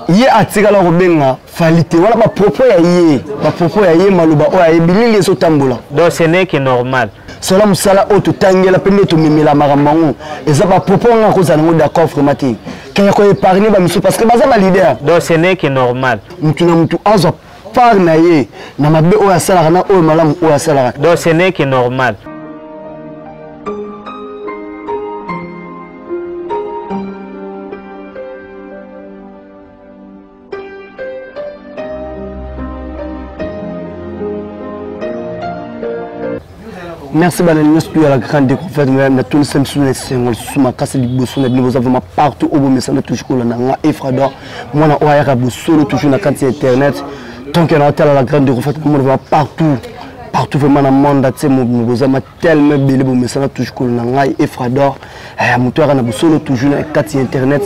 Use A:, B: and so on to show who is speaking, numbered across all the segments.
A: ye atika la robenga falite wala ba propos ya ye maluba o ya bilili so tambola
B: donc ce n'est que normal
A: cela musala o to tangela pende to mimela makambango eza ba propos nga ko zango d'accord fromati kaya ko épargner ba miso parce que baza ba leader
B: donc ce n'est que normal
A: mutu na mutu azo par na ye na mabe o ya sala na o malamu o ya sala
B: donc ce n'est que normal.
A: Merci Bananios pour la grande découverte. Nous avons tous les semaines sous ma casse de Bosson. Nous avons partout au message de toujours là. Efrador, moi na oya Bosson toujours na carte internet. Tant que la grande découverte, nous avons partout vraiment dans le monde. Nous avons tellement belle beau message toujours là. Efrador, moteur na Bosson toujours na carte internet.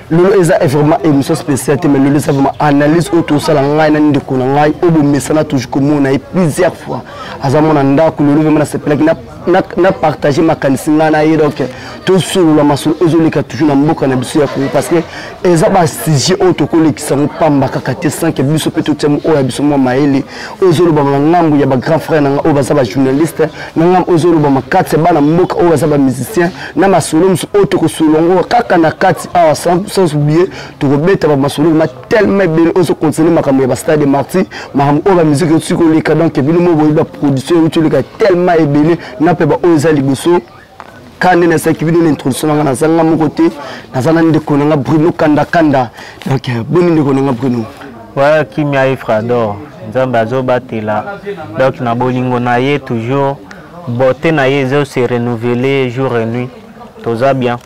A: Le est vraiment une émission spéciale, mais le est vraiment analyse autour de ça. De Konangai, au message toujours comme on a plusieurs fois. Azamon anda kululu vraiment c'est plaque n'a partagé ma canissina na donc tout sur la maçon ozolika toujours na mboka na biso ya ko parce que ezaba sujet auto ko lekisa pamba kakate 5 biso peut tout o ya biso mo maeli ozolo ba ngambu ya ba grand frère na o ba ba journaliste na ngam ozolo ba makatse bana mboka o ba musicien na masolo muso auto ko solongo kaka na kati a sans oublier to robeta ba masolo ma tellement belle ozo continuer makambo ya ba stade marty maham o ba musique to ko lika donc bino mo ba production to lika tellement ébélé na pe ba oza liboso kane na saki bino l'introduction na zanga mo côté na zana ndeko na Bruno kanda donc boni ndeko na Bruno
B: ouais qui m'a Efrador nzamba zo batela donc na bolingo na ye toujours beauté na ye zo se renouveler jour et nuit tout ça bien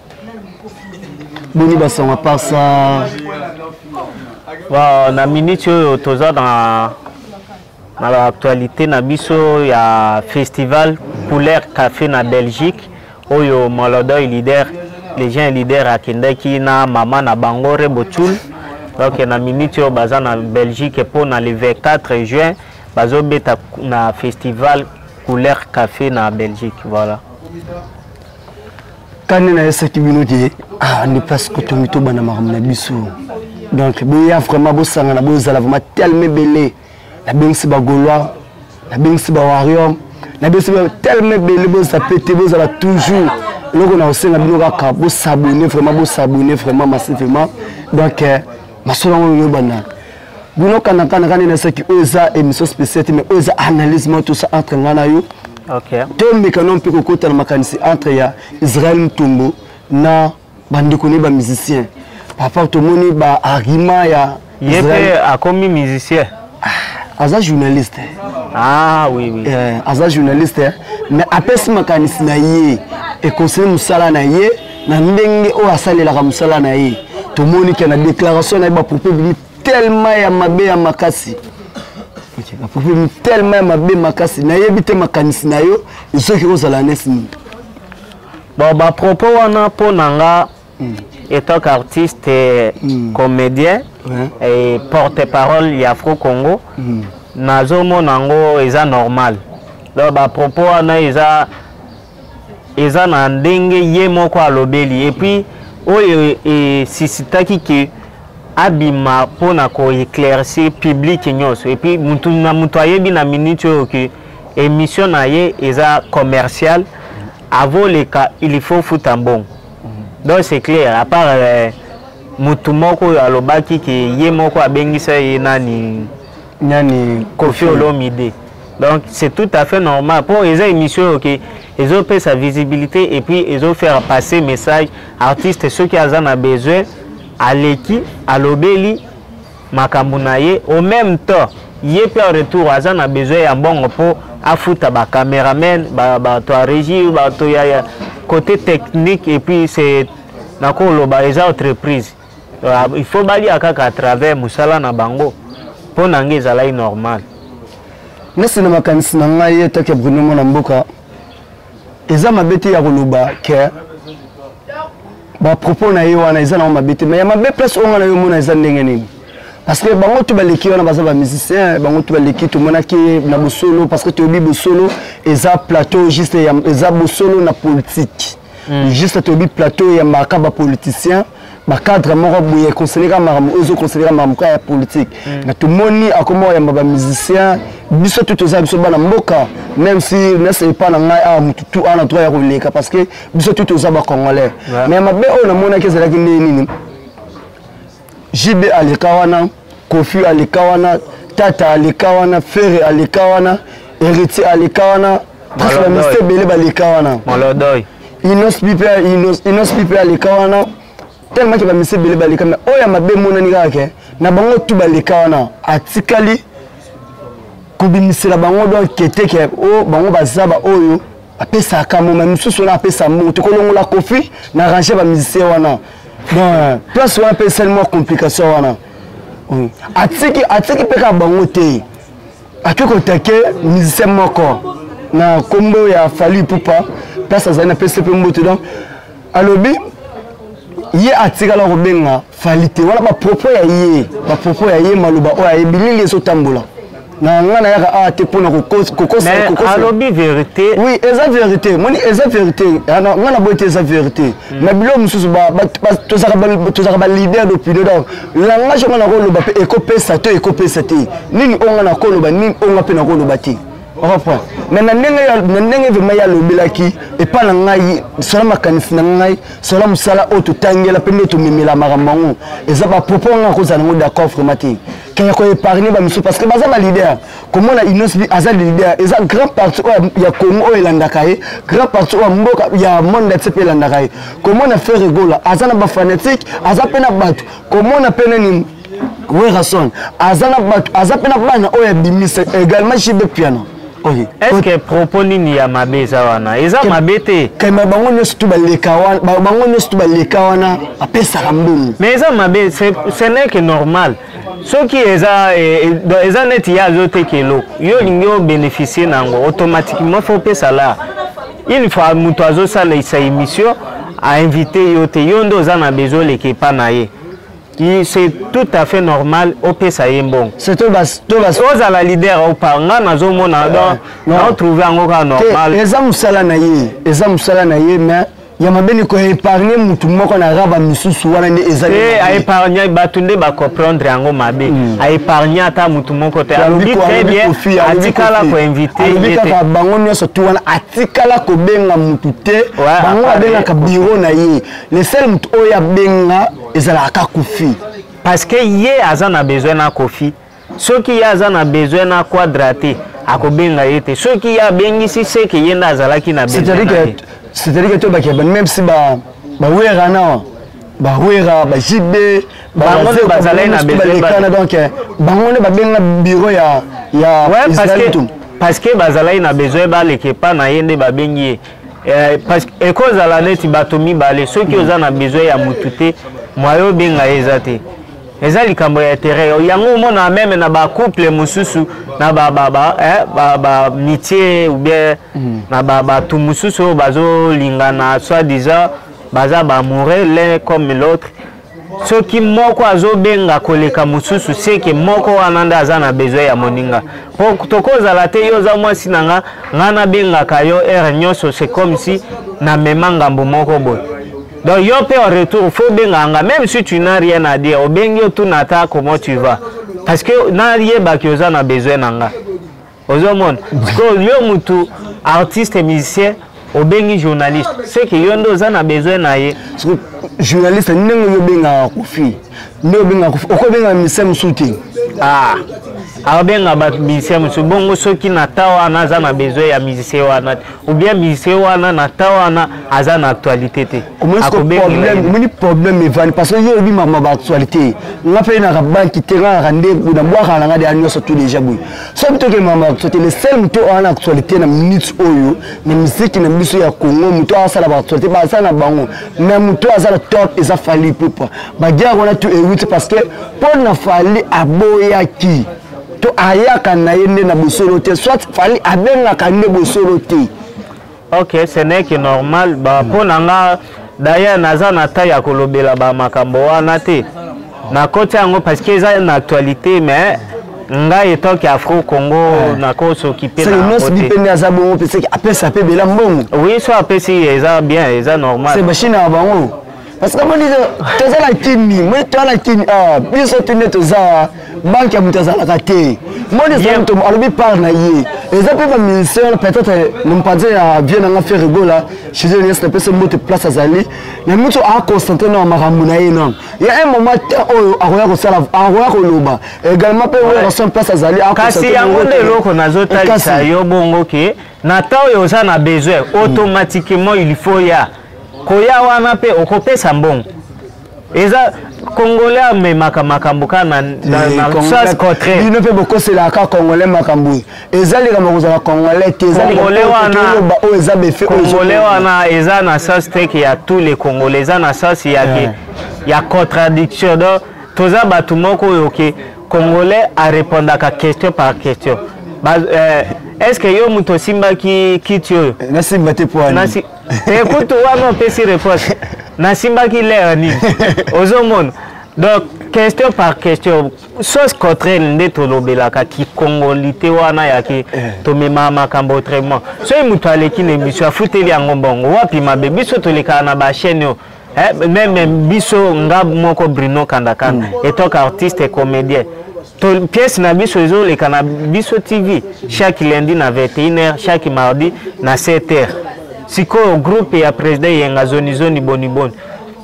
A: boni basanga par ça
B: bon na minute tout ça dans l'actualité na biso ya festival Couleur Café na Belgique oyo malodo leader les gens leader akendaki na mama na bangore botul donc na minute yo baza na Belgique pour na le 24 juin bazo beta na festival Couleur Café na Belgique voilà
A: quand na esa kibinoti ne passe que tomito bana maramna biso donc boya vraiment bosanga na bozala vraiment tellement belé la bengsi ba gaulois la bengsi ba warrior na bengsi ba tellement belé bo ça pété bo ça toujours loko na osenga bino ka bo s'abonner vraiment massivement donc masolo yo bana bino kana na saki oza émission spéciale mais oza analyse tout ça entre ngana yo
B: OK
A: to mécanon pe ko kota na makanisi entre ya Israël Mtombo na bandeko ne ba musicien papa to moni ba argument ya
B: Israël a commis musicien
A: Aza journaliste.
B: Ah oui.
A: Aza journaliste. Mais après ce mécanisme na yé et conseiller musala na yé na ndenge o asalela ka musala na yé. To moni que na déclaration na ba popo bi tellement ya mabe ya makasi. OK, ba popo bi tellement ya mabe makasi na yé bité mécanisme na yo, iso ki ozala nesini.
B: Bon ba propos wana po nanga étant artiste et comédien et porte-parole y Afro-Congo nazo monango eza normal donc ba propos na eza na ndenge ye moko alobeli et puis oyo e sisitaki ke abima pona ko éclaircir public nyonso et puis mutu ayebi na minute oyo ke émission na ye eza commercial avant le cas il faut foutre un bon. Donc c'est clair, à part Mutumoko alobaki ki ye moko abengisa ye nani Koffi Olomide. Donc c'est tout à fait normal pour les émissions OK, ils ont fait sa visibilité et puis ils ont fait passer message artistes ceux qui ont besoin à l'équipe à l'obéli makambunaye au même temps yé peut retour azana besoin ya bongo pour afuta ba cameraman ba to régie ba to ya côté technique et puis c'est nako loba les entreprises il faut bali akaka à travers musala na bango pour nange zala normal
A: nesi na makanisi na ngai take Bruno mona mboka eza mabeti ya koloba ke ba propos na yo wana eza na mabeti mais ya mabe place onga na yo mona eza ndenge nini parce que bango to baleki wana baza ba musicien bango to baleki to mona ki na bosolo parce que to bi bosolo eza plateau juste eza bosolo na politique juste to bi plateau ya makaba politicien cadre moko boye conseiller maram ozo conseiller maram ka politique na tout moni akoma ya ba musicien biso tout oza biso bana mboka même si ne c'est pas na ngai a mututu ana droit ya koleka parce que biso tout oza ba congolais mais mabe o na mona ke zalaki nini JB alikawana Kofi alikawana Tata alikawana Ferre alikawana Héritier alikawana Trasla Mr Bele balikawana
B: Molodoy
A: Inos Pipe alikawana tellement que ba Mr Bele balikawana oya mabe mona ni kaka na bango tu balikawana atikali kubimisela bango donc keteke o bango bazaba oyo apesa kamo même susu na apesa mo to kolongola Kofi na ranger ba musicien wana bon place wana pe seulement complication wana atiki peka bango te akiko take musicien moko na kombo ya Fally Ipupa place azana pese pe mbote donc alobi ye atika la robenga Fally te wala ba propos ya ye maluba o ya bilili eso tambola na ngana yaka a te pona kokosa
B: alobi vérité
A: oui eza vérité moni eza vérité ana ngana boite eza vérité na bilo mususu ba tozaka ba leader d'opinion donc la ngana ngana ko loba pe ekopesa te nini onga na ko loba nini onga pe na ko loba te reprend mais na ndenge vraiment ya lobelaki et pas na ngai sola makanisi na ngai sola musala o totangela pe ndeto memela makambango eza ba propos nga ko zango d'accord vraiment te kaya ko épargner ba miso parce que baza ba leader comment na Inosbi aza leader eza grand parti ya Congo o elandaka ye grand parti o mboka ya monde tsepe elandaka ye comment na faire rigola aza na ba fanatique aza pe na bato comment na pe ni Werason aza na bato aza pe na bana o ya bimisa également JB piano.
B: Est-ce que propos nini ya mabeza wana eza mabete
A: kama bango nyoso tu baleka wana apesa rambongo
B: mais eza mabe ce n'est que normal ce qui eza net ya zote kelo yo lingo bénéficier nango automatiquement faut pesa là il faut muto azosala sa émission à inviter yote yondo za na besoin l'équipe na ye. C'est tout à fait normal au pesa yembon.
A: C'est tout bas.
B: Aux à la leader au paranga na zo mona non trouver encore normal.
A: Ezam sala na ye mais ya mabeni ko épargner mutu moko na raba misusu wana ne ezali.
B: A épargner batunde ba comprendre yango mabe. A épargner ata mutu moko te. Alobi très bien. Atikala ko inviter.
A: Alobi ka bango nyoso tu wana atikala ko benga mutu te. Bango abenga ka bureau na ye. Le seul mutu oya benga ezala ka Kofi
B: parce que ye azana besoin na Kofi ceux qui azana besoin na quadraté akobenga yete ceux qui a bengi si c'est que yenda azalaki na besoin
A: c'est-à-dire que to ba même si ba wera na ba wera ba JB
B: bango bazalai na besoin
A: donc bango ne ba benga bureau ya
B: parce que bazalai na besoin ba l'équipe na yende ba bengi parce que cause à la net batomi balé ceux qui ont besoin ya mutute moyo benga ezate ezali kambo ya terrain yango mona même na ba couple mususu na ba mitié ou bien na ba tout mususu bazo lingana soit disant baza ba amoureux l'un comme l'autre ceux qui moko azo benga koleka mususu c'est que moko ananda azana besoin ya moninga pour tokoza la te yo za moi sinanga ngana benga kayo nyoso c'est comme si na memanga mbomoko boy. Donc, yo peut en retour, faut bien même si tu n'as rien à dire, au bien yo tout nata comment tu vas. Parce que n'a rien bakioza na besoin nanga. Ozo mon. Parce que yo mutu artiste et musicien, au bien journaliste, c'est que yo ndo za na besoin na ye.
A: Journaliste nengo yo benga Kofi. Ndo benga Kofi. Oko benga misem shooting.
B: Ah. Abenga ba musicien musu bongo soki na tawa na za na besoin ya musicien wana ou bien musicien wana na tawa na aza na actualité te
A: problème evani parce que yo bi mama ba actualité nga pe na banki te nga rande na bwa nga de anyoso tout déjà boy so mto ke mama actualité le seul mto ana actualité na minutes oyo na musique na biso ya Congo mto asala ba actualité ba sana bango na mto asala top eza Fally Ipupa ba dia wana tu évite parce que pour na Fally aboya ki to ayaka na yende na bosolo te soit Fally abenga kande bosolo te.
B: OK, ce n'est que normal ba ponanga d'ailleurs naza na ta ya kolobela ba makambo wana te na côté yango parce que ça une actualité mais nga eto ki Afro Congo na ko s'occuper
A: na côté c'est une peine za bongo parce que après ça peut bela mbongo
B: oui soit après si eza bien eza normal
A: c'est machine à bango parce que moi toza la kini moi toza la kini biso tene toza banque ya mutu azalaka te moi les hommes alobi par na ye eza mpe baministère peut-être nompanze ya vie nanga fe rigola chez eux nyesi napesa mbote place azali na mutu aconcentre na makambo na ye non ya un moment oyo akoya kosala akoya koloba également mpe oyo ason place azali
B: kasi yango nde eloko nazotalisa yo bongo ke na ta oyo oza na besoin automatiquement il faut ya koya wana mpe okopesa mbongo eza congolais amemaka makambo ka na sas contraire
A: bino mpe bokoselaka congolais makambo eza likambo kozala congolais te
B: congolais wana eza na sas teke ya tous les congolais eza na sas ya contradiction donc toza bato moko oyo ke congolais arépondaka question par question est-ce que yo muto simbaki kiti oyo
A: nasimba te poani
B: écoute wana opesi réponse nasimbaki lere nini ozomona donc question par question chose contraire nde tolobelaka kikongoli te wana yaki tomema makambo autrement soki mutu aleki na biso afuteli yango mbongo wapi mabe biso tolekaka na bachaîne oyo même biso nga moko Bruno Kandakanda etok artiste et comédien pièce na biso ezoleka na biso TV chaque lundi na 21h chaque mardi na 7h sikoyo groupe ya président yenga zoni boni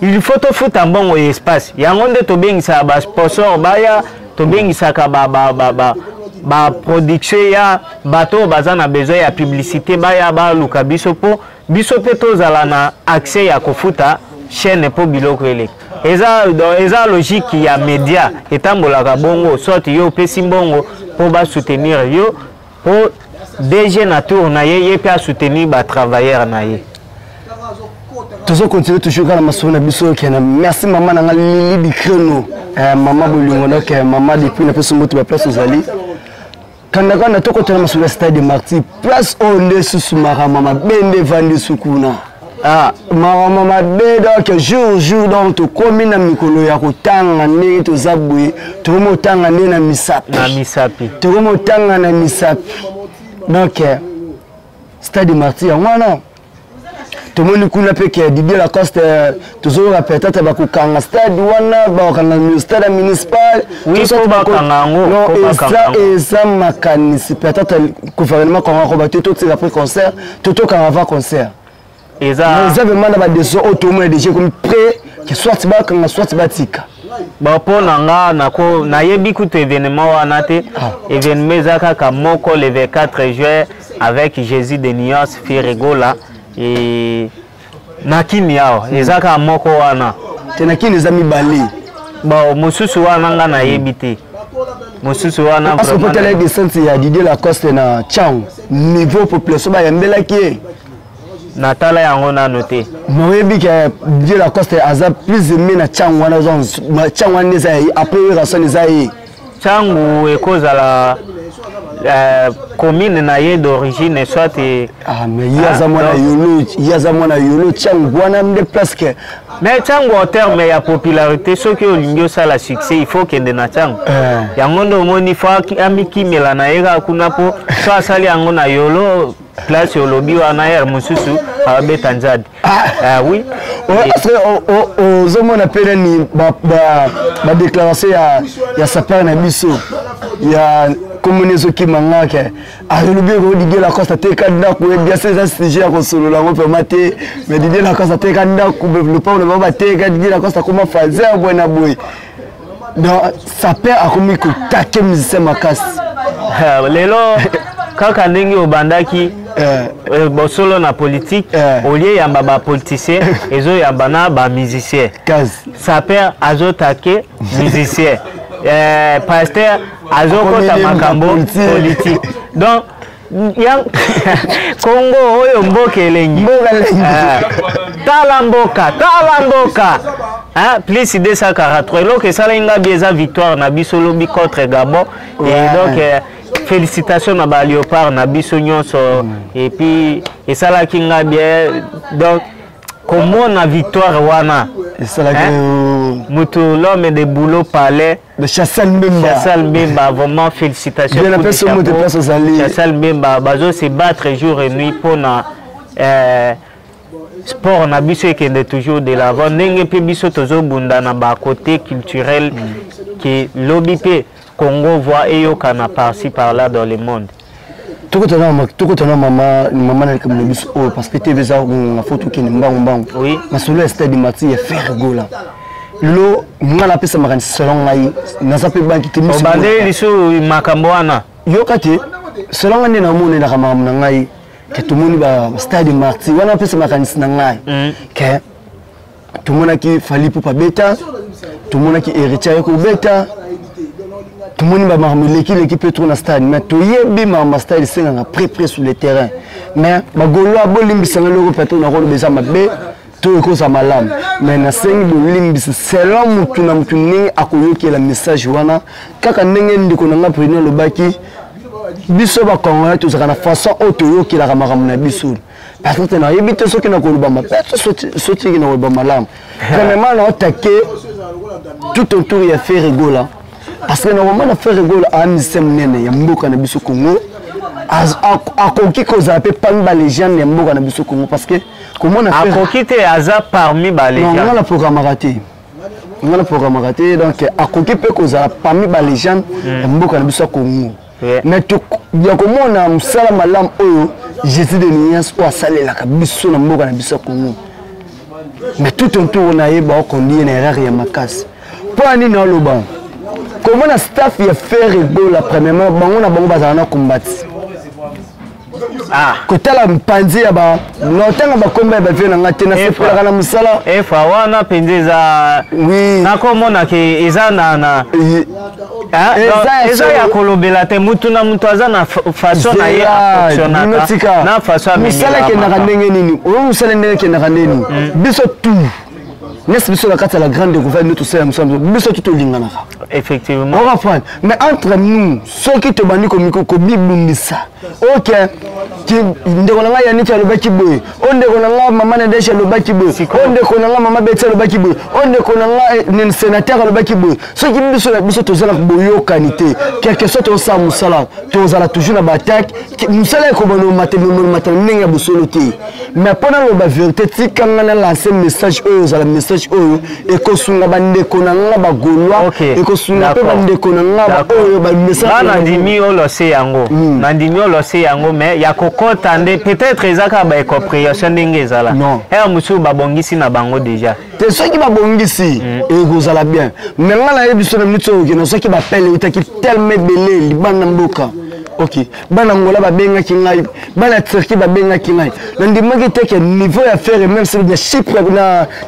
B: il faut tofuta mbongo espace yango nde tobengisaka basponsor baya tobengisaka ba production ya bato baza na besoin ya publicité baya baluka biso po biso pe tozala na accès ya kofuta chaîne po biloko eleka eza logique ya média etambolaka bongo sorti yo pesi mbongo po ba soutenir yo po DG na tour na ye pe a soutenir ba travailleurs na ye
A: toujours continuer toujours quand la maso na biso kena merci maman na Lili Bikreno maman bolingo donc maman depuis na peso moto ba place ozali kanda kana to kotela maso na stade Marty place onde susumara mama bende vandi sukuna mama be donc jour donc to komi na mikolo ya kotanga ndenge tozabwe to motanga ndenge na misapi to motanga na misapi donc stade Marty wana tout le monde kuna peke Didier Lacoste toujours peut-être bakukanga stade wana bakanga stade municipal
B: oui so bakanga ngo
A: et ça makanisi peut-être gouvernement ko ba tout après concert tout avant concert
B: et ça
A: vraiment na ba des automobile déjà comme prêt que soit bakanga soit batika
B: ba pona nga nako na yebi kutu événement wana te événement zaka moko le 24 juin avec Jésus de Nios Firigola et nakini yao ezaka moko wana
A: tena kini za mibali
B: ba mususu wana nga na yebite mususu wana
A: parce que peut aller descente ya Didier Lacoste na Chang niveau population ba yambela ki
B: natala yango na noté
A: moyebi ke Didier Lacoste aza plus aimé na Chang wana Chang wana za après rason za yi
B: Changu ekozala commune na ye d'origine soit
A: mais yaza mwana yolo Changu wana mde presque
B: mais Changu en terme ya popularité ce que olingo ça la succès il faut kende na Changu yango ndo moni fa amiki melana yeka kuna po so asali yango na yolo place yolobi wana yer mususu abe Tanzadi oui
A: parce que ozomona pele ni ba déclaration ya sapeur na biso ya communézo qui mangaka alobi ko Didier Lacoste te kanda ko bien ces sujet ko solo la ko maté mais Didier Lacoste te kanda ko développer le ba te kanda Didier Lacoste comment fazer bona boy donc sapeur a commis ko taquer musicien makasi
B: lelo kaka ndenge obandaki bosolo na politique olie yamba ba politicien ezo yamba na ba musicien sapeur azotake musicien pasteur azokota makambo politique donc yang Congo oyo mboka elengi tala mboka plus 243 eloko esala inga bieza victoire na biso lobi contre Gabon et donc félicitations na ba Léopard na biso nyonso et puis esalaki nga bien donc comment na victoire wana
A: esalaki
B: mutu l'homme de boulot palais
A: de Chassal Mbemba
B: vraiment félicitations
A: bien appelé ce mot de place aux alliés
B: Chassal Mbemba bazo se battre jour et nuit pour na sport na biso ekende toujours de l'avant ndenge pe biso tozobunda na ba côté culturel qui lobi pe Congo voit eyokana par-ci par-là dans le monde.
A: Tout maman na biso parce que TV za na photo qui mbangu.
B: Oui.
A: Ma solo stade Marti ya faire rigola. Lo ngala pesa makani selon ngai na zape banki te miso.
B: Obande liso makambo wana.
A: Yokate selon ngai na mona na kama na ngai ke tumoni ba stade Marti wana pesa makani na ngai. Ke tumona ki fali pour beta, tumona ki héritier ko beta. Tout le monde va marmer l'équipe peut tourner stade mais tout y est bien ma stade c'est un près sur le terrain mais ma golo a beau limbi sang le peut na rôle déjà ma bé tout ko sa malam mais na sengi bo limbi selon mutu na mutu ningi akoyoki la message wana kaka ndenge ndiko na président le baki biso ba Congolais tout ça na façon otoyoki la makambo na biso parce que na yebite soki na koluba ma peut soti na koluba malam vraiment na attaquer tout autour il a fait rigoler. Parce que normalement, on a fait rigoler à Nisem Nene, il y a beaucoup de biso Congo. À Koki Koza, pas les gens, il y a beaucoup de biso Congo. Parce que comment on a fait.
B: À Koki, tu es parmi les gens.
A: Non, on a le programme raté. On a le programme raté. Donc, à Koki Koza, parmi les gens, il y a beaucoup de biso Congo. Mais il y a comment on a un salam à l'âme, Jésus de Nias, ou à Salé, la biso, on a beaucoup de biso Congo. Mais tout autour, on a eu beaucoup de erreurs et de casse. Pour aller dans le banc. Comment la staff y a fait rigoler premièrement, on a bon bazar combattre.
B: Ah.
A: Côté la panzi ya ba, longtemps ba combat ba fait na ngate c'est pour la musala.
B: Fa wana penzi za.
A: Oui.
B: Na komona ke eza na. Eza ya kolobela te mutu na mutu aza na façon na ye fonctionner. Na façon
A: musala ke na ndenge nini? O musala ndenge ke na ndenge. Biso tout. N'est-ce pas la grande découverte nous tous ensemble nous sommes tout lingana.
B: Effectivement.
A: On va prendre mais entre nous ceux qui te bandit comme ko bibumbisa. OK. Qui ndeko na ya ni tshalo baki boy. On ndeko na maman na desha lo baki boy. On ndeko na maman betsa lo baki boy. On ndeko na sénateur lo baki boy. Ceux qui biso to zala boyo kanité. Quelque chose to sa musala. To zala toujours na batak. Musala ko bono matin ninga busoloté. Mais pendant le vérité tikanga na lancer message aux la message et que sunga bande konanga ba golwa et que sunga pe bande konanga ba oyo ba message
B: na ndimi olose yango na ndimi olose yango mais ya kokota nde peut-être ezaka ba compréhension ndenge ezala et musu ba bongisi na bango déjà
A: te ceux qui ba bongisi et gozala bien mais ngala yebiso na mutso ki na ceux qui ba pele utaki tellement belé libana mboka. OK. Bana ngola ba benga kingai, bana Turquie ba benga kingai. Ndimaki teke niveau ya faire même si bien Chypre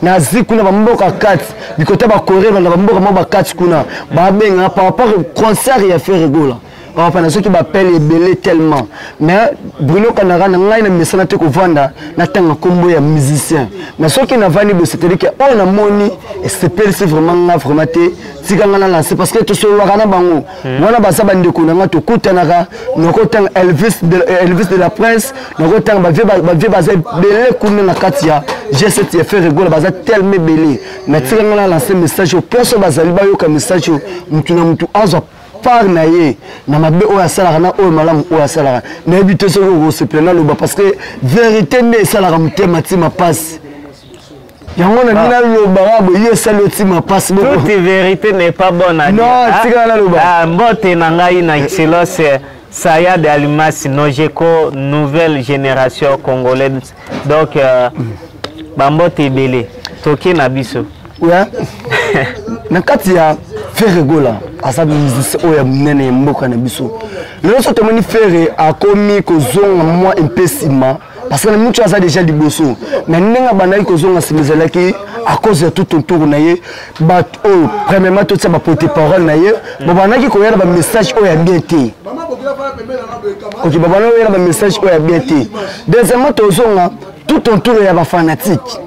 A: na zikuna ba mboka 4, bikota ba Corée na ba mboka ba 4 kuna. Ba benga par rapport au concert ya faire rigola. On va ceux qui m'appellent belé tellement. Mais Bruno Kanara na ngai na mesana te ko vanda na tanga kombo ya musicien. Mais ceux qui na vani bo c'est-à-dire que on a moni et c'est vraiment te tikanga na lancer parce que to so wakana bango. Wana basa bande ko na to kutanaka noko tanga Elvis de la Prince, noko tanga ba vie baza belé kuna na katia. G7 fait rigoler baza tellement belé. Mais tikanga na lancer message au personne bazali ba yo ka message mutu na mutu azo par naie na mabe o ya sala na o malamu o ya sala na ebite so ko se plena loba parce que vérité ne sala ka mutema tima passe yango na mina loba bo ye sala tima passe
B: toute vérité n'est pas bonne à dire.
A: Non tika na loba
B: mbote na ngai na excellence Saya de Almas Nojeko nouvelle génération congolaise donc bambote belé toki na biso.
A: Ouais. Na kati ya faire rigola asabi musicien oya munene mboka na biso. Lelo so tomoni faire akomi kozonga moi impessima parce que mutu asa déjà liboso. Mais nenga banaki kozonga simizalaki à cause de tout autour na ye ba premièrement tout ça ba porter parole na ye banaki ko yela ba message oya bien té. OK babana oya ba message oya bien té. Deuxièmement tozonga tout autour ya ba fanatique.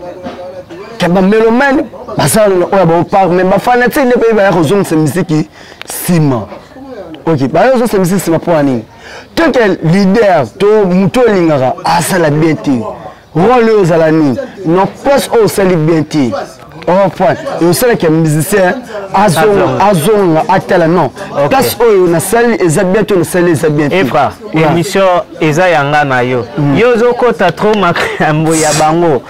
A: Kaba mélomane basala oya ba parle mais ba fanatique ne peut pas rejoindre cette musique sima. OK ba yo cette musique sima pour ani tant que leader to muto lingara asala bienti rôle aux alani non place au sali bienti on point et au sala que musicien azon atela non place au na sali ezabiento na sali ezabienti
B: efra émission eza yanga na yo yo zokota trop makambo ya bango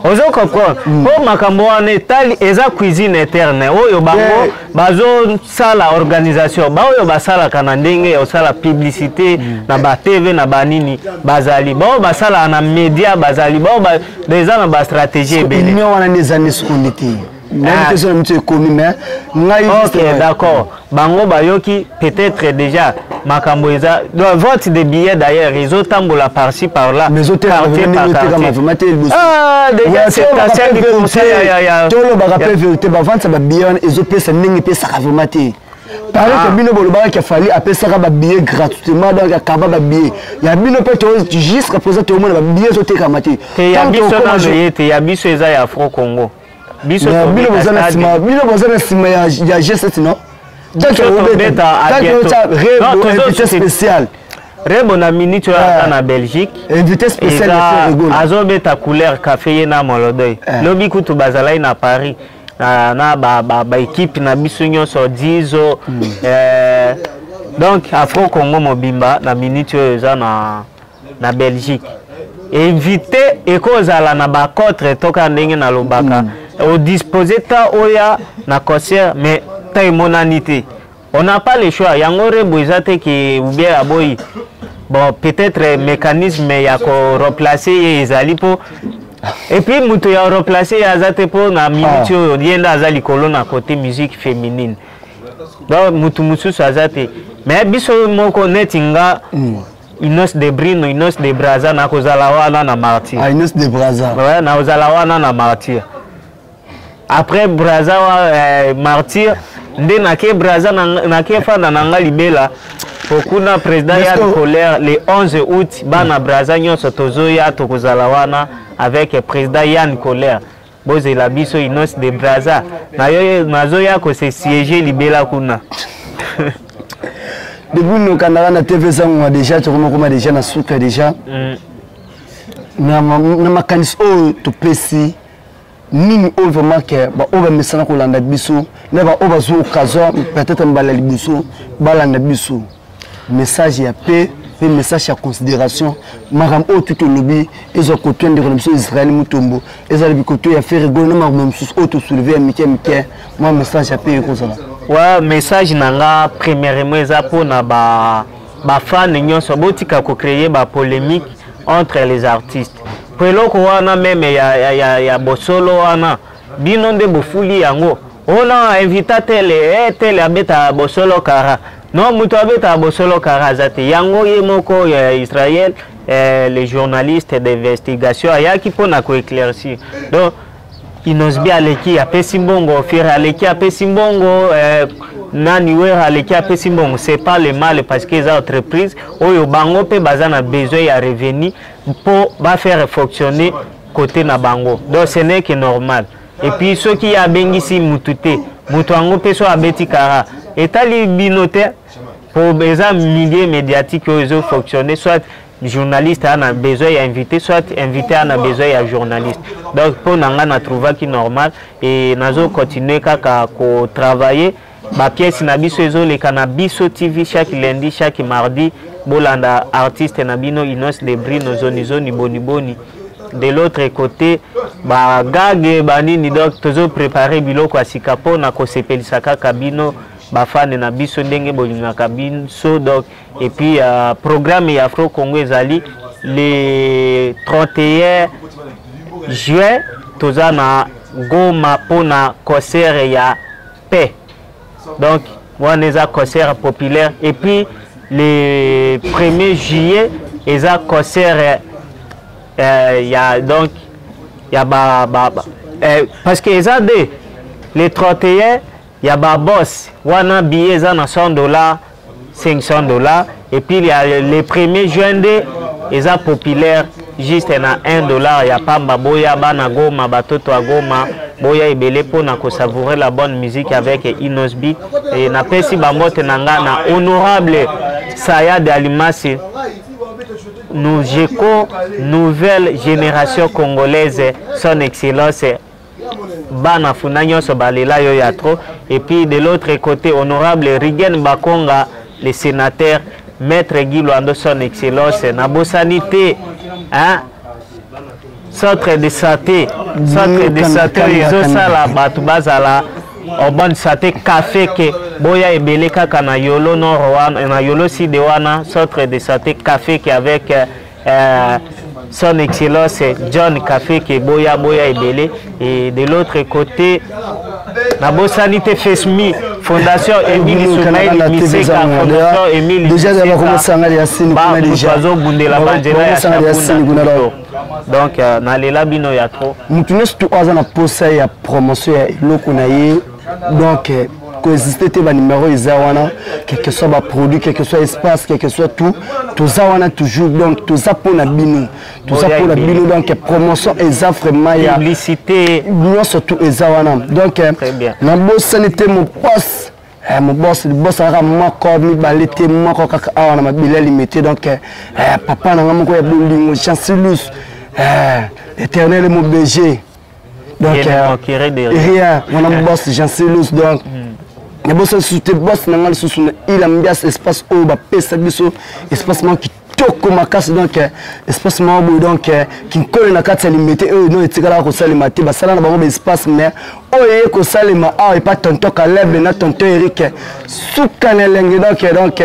B: ozo comprendre po makambo wana etali eza cuisine interne oyo bango bazo sala organisation ba oyo basalaka na ndenge osala publicité na ba TV na banini bazali ba basala na média bazali ba déjà na ba stratégie ebele
A: union wana les années secondaires
B: ok, d'accord. Bango Bayoki, peut-être déjà, Makambo Eza, vote des billets d'ailleurs, ils ont tambola par-ci par-là.
A: Mais ils ont quartier par quartier.
B: Ah, déjà, c'est assez du conseil.
A: Tout le rappel vérité, vente ça va bien, ils ont payé ça n'engue payé ça vraiment té. Par exemple, Bino Boloba qui a fallu appeler ça va billet gratuitement dans la caba billet. Il y a Bino peut juste représenter au moins la billet au té kamati.
B: Il y a Biso na billet, il y a Biso Eza ya Afro Congo.
A: Bino bozana sima ya G7 non? Invité spécial.
B: Rebo na minute na Belgique.
A: Invité spécial
B: azo beta couleur café na Molodoy. Lobi kutu bazalai na Paris. Na ba équipe na biso nyonso dizo donc Afro Congo mobimba na minute eza na Belgique. Invité ekozala na ba contre toka ndenge na lobaka. Au disposé ta oya na concert mais ta monanité on n'a pas le choix yango reboisate qui ou bien aboyi bon peut-être mécanisme ya ko remplacer ezali po et puis muto ya remplacer azate po na minute yenda azali kolona côté musique féminine donc mutu mususu azate mais biso moko netinga Inos de Brino Inos de Braza na kozala wana na Martyr
A: Inos de Braza
B: ouais na kozala wana na Martyr. Après Braza Martyr, nde nake Braza nake fanda nanga libela pokuna président ya colère le 11 août bana Braza nyonso tozoya tokozala wana avec président Yann Colère bozela biso Inos de Braza nazoya ko se siéger libela kuna
A: depuis nous canara na TV zango déjà tokomoma déjà na suka déjà na makanis o to pesi nini o vraiment que ba o ba mesana ko landa biso na ba o ba zo occasion peut-être mbala libiso balanda biso message ya paix et message ya considération maram o tout lobby ezo ko twende ko biso Israël mutombo ezali bikoto ya faire rigolo na maram sus o to soulever mike moi message ya paix ko sala
B: ouais message nanga premièrement eza pona ba fan nyonso botika ko créer ba polémique entre les artistes. Peloko wana même ya bosolo wana bino nde bofuli yango ona invita tele abeta bosolo kara non muto abeta bosolo kara zate yango ye moko ya Israël les journalistes d'investigation ayaki pona ko éclaircir donc inosbi aleki apesi mbongo fira aleki apesi mbongo nani wera aleki apesi mbongo c'est pas le mal parce que les entreprises oyo bango pe bazana besoin ya revenu pour faire fonctionner côté na bango donc ce n'est que normal et puis ceux qui a bengisi mutute mutu ango pe so abeti kara etali binote pour beza milieu médiatique oyo fonctionner soit journaliste a besoin d'inviter, soit invité a besoin de journaliste. Donc pour nanga na trouva qui normal et nazo continuer kaka ko travailler. Ma pièce na biso ezo le cannabis TV chaque lundi, chaque mardi. Bolanda artiste na bino Inos de Brino zoni boni. De l'autre côté, ba gage banini donc tozo préparer biloko asikapo na ko sepelisaka kabino. Bafane na biso ndenge bolinga kabinso donc et puis programme ya Afro Congo ezali le 31 juin toza na Goma pona concert ya paix donc wana eza concert populaire et puis le 1er juillet eza concert ya donc ya parce que eza de le 31 il y a ba boss wana billet za na $100 $500 et puis il y a les premiers juin ils sont populaires juste na $1 ya pamba boya bana Goma batoto a Goma boya ebele pona ko savourer la bonne musique avec Inosbi et na pesi ba mote nanga na honorable Sayad Alimasi nous éco nouvelle génération congolaise son excellence bana funanyo so balela yo ya trop et puis de l'autre côté honorable Rigen Bakonga le sénateur maître Guy Luando son excellence na bosanité hein centre de santé ezosala bato bazala bonne santé café ke boya ebele kaka na yolo nord wana na yolo sud wana centre de santé café ke avec son excellence John Café qui boya ebele et de l'autre côté la Sanité Fesmi Fondation Émile Soumaïli Miseka Fondation Émile
A: déjà déjà commencé à aller à Sénégal déjà
B: donc na lela bino ya trop
A: mutunes tu aza na posa ya promotion ya loko na ye donc coexister te ba numéro izawana quel que soit ba produit quel que soit espace quel que soit tout zawana toujours donc tout ça pour na bino donc promotion eza vraiment ya
B: publicité
A: non surtout izawana donc na bo sanité mon boss le boss a moko mi balete moko kaka awa na mabile limité donc papa na ngamo ko ya bolingo chancelus éternel mon BG donc rien mon boss chancelus donc les boss soute boss na ngal susu il ambiance espace au ba pesa biso espace man qui toko makasi donc espace man donc qui colle na kati limité eux non etikala ko salima te ba sala na bango espace mais oye ko salima a et pas tonton Caleb na tonton Eric sukana lengi donc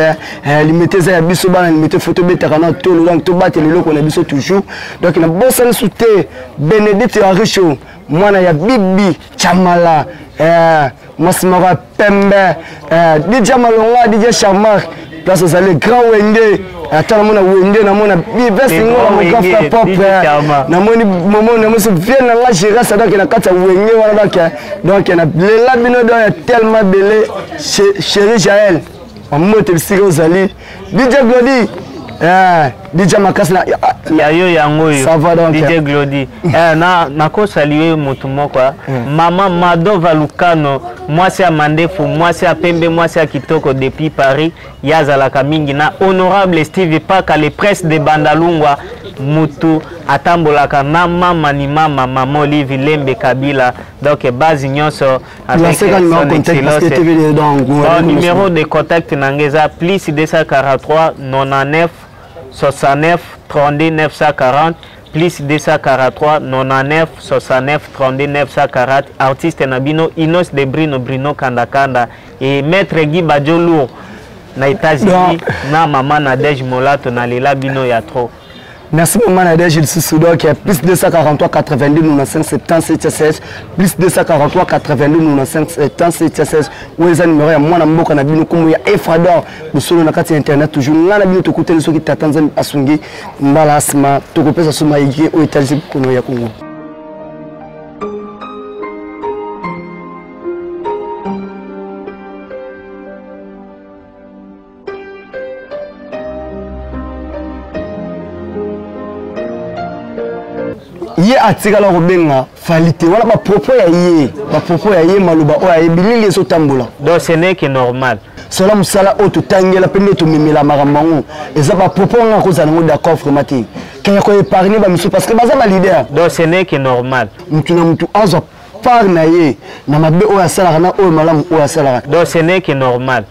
A: limité za biso ba limité photo betaka na to donc to bateli loko na biso toujours donc na boss soute Bénédicte Aricho mwana ya bibi chamala Masimara Pembe DJ Malonga DJ Charmar place aux allées grand Wende attends mona Wende na mona bivesi ngoma mon coffre propre na moni momo na musu vient na gérer ça donc na kata Wende wana donc na lela bino donc tellement belé chéri Jaël en moto bisika aux allées DJ Glody DJ Makasla
B: yayo yango yo
A: ça va donc
B: DJ Glody na ko saluer mutu moko maman Madova Lukano mwasi ya Mandefu mwasi ya Pembe mwasi ya Kitoko depuis Paris yazalaka mingi na honorable Steve Paka le presse de Bandalungwa mutu atambolaka na mama ni mama Olive Lembe Kabila donc base nyonso avec numéro de contact nangeza plus 243 99 69 32 940 plus 243 99 69 32 940 artiste Nabino Inos de Bruno Kanda et maître Guy Badjolour na États-Unis na maman Nadège Molato na lela bino ya trop.
A: Merci maman Nadège il Soudo qui est plus 243 82 95 77 16 plus 243 82 95 77 16 où les numéro ya mwana mboka na bino kumu ya Efrador musolo na kati internet toujours ngana bino tokuteli soki tatanzani asungi mbala asma tokopesa soma yiki o États-Unis kono ya Congo. Ye atikala kobenga falite wala ba propos ya ye maluba o ya bilili so tambola
B: donc ce n'est que normal
A: cela musala o tangela pende to mimela maramango eza ba propos nga ko zango d'accord vraiment kaya ko épargner ba miso parce que baza ba leader
B: donc ce n'est que normal
A: mutu azo par na ye na mabe o ya sala na o malamu o ya sala
B: donc ce n'est que normal